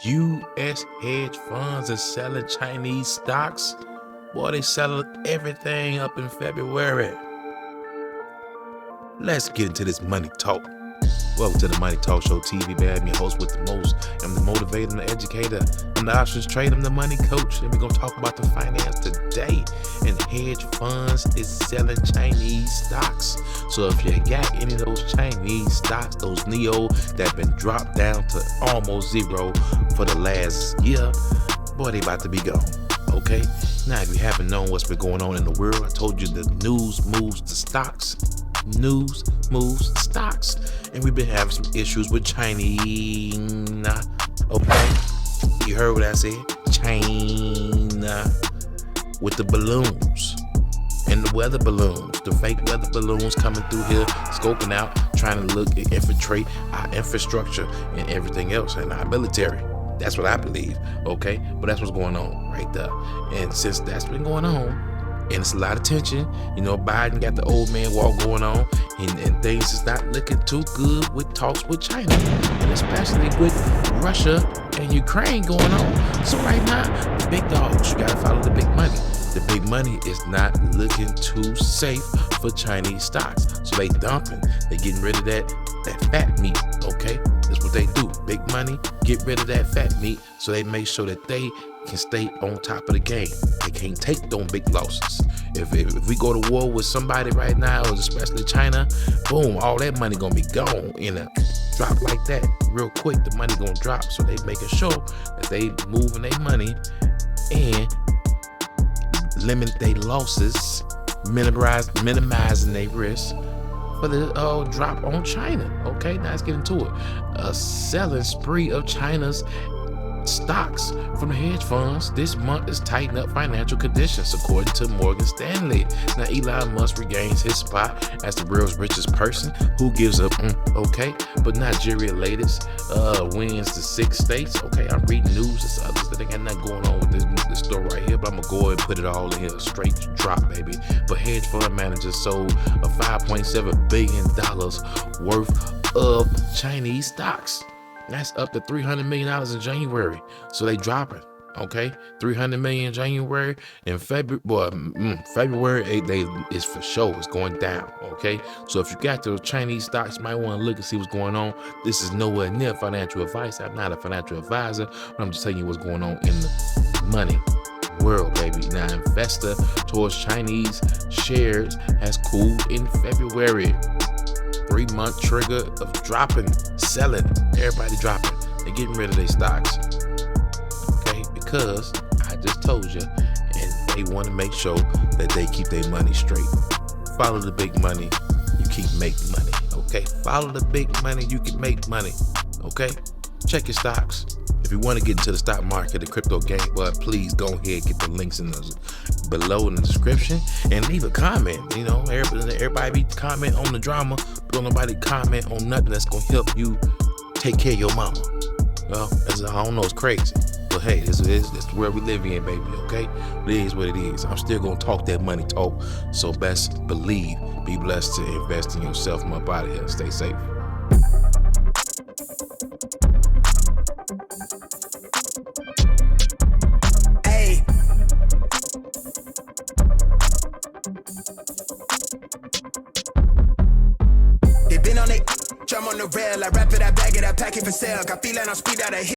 U.S. hedge funds are selling Chinese stocks. Boy, they selling everything up in February. Let's get into this money talk. Welcome to the Money Talk Show TV, baby. I'm your host with the most. I'm the motivator, I'm the educator. I'm the options trader, I'm the money coach. And we're going to talk about the finance today. And hedge funds is selling Chinese stocks. So if you got any of those Chinese stocks, those NEO that have been dropped down to almost zero for the last year, boy, they about to be gone. Okay? Now, if you haven't known what's been going on in the world, I told you the news moves the stocks. News moves stocks. And we've been having some issues with China. Okay? You heard what I said? China. With the balloons. And the weather balloons. The fake weather balloons coming through here, scoping out, trying to look and infiltrate our infrastructure and everything else and our military. That's what I believe. Okay? But that's what's going on right there. And since that's been going on, and it's a lot of tension. You know, Biden got the old man walk going on, and things is not looking too good with talks with China, and especially with Russia and Ukraine going on. So right now, the big dogs, you gotta follow the big money. The big money is not looking too safe for Chinese stocks. So they dumping, they getting rid of that fat meat, okay? That's what they do. Big money, get rid of that fat meat so they make sure that they can stay on top of the game. They can't take them big losses. If we go to war with somebody right now, especially China, boom, all that money gonna be gone in a drop like that. Real quick, the money gonna drop. So they making sure that they moving their money and limit their losses, minimizing their risk for the drop on China. Okay, now let's get into it. A selling spree of China's stocks from the hedge funds this month is tightening up financial conditions, according to Morgan Stanley. Now, Elon Musk regains his spot as the world's richest person. Who gives up? Okay, but Nigeria latest wins the 6 states. Okay, I'm reading news. There's others that ain't got nothing going on with this story right here, but I'm gonna go ahead and put it all in here, straight drop, baby. But hedge fund managers sold a $5.7 billion worth of Chinese stocks. That's up to $300 million in January. So they dropping, okay? $300 million in January. In February, is for sure. It's going down, okay? So if you got those Chinese stocks, you might want to look and see what's going on. This is nowhere near financial advice. I'm not a financial advisor. I'm just telling you what's going on in the money world, baby. Now, investor towards Chinese shares has cooled in February. 3-month trigger of dropping, selling, everybody dropping. They're getting rid of their stocks. Okay, because I just told you, and they want to make sure that they keep their money straight. Follow the big money, you keep making money. Okay, follow the big money, you can make money. Okay, check your stocks. If you want to get into the stock market, the crypto game, well, please go ahead, get the links below in the description and leave a comment. You know, everybody be comment on the drama, but don't nobody comment on nothing that's gonna help you take care of your mama. Well, I don't know, it's crazy, but hey, this is where we live in, baby. Okay, it is what it is. I'm still gonna talk that money talk, so best believe, be blessed to invest in yourself. My body here, stay safe. They been on it, drum on the rail. I wrap it, I bag it, I pack it for sale. Got feeling on speed out of here.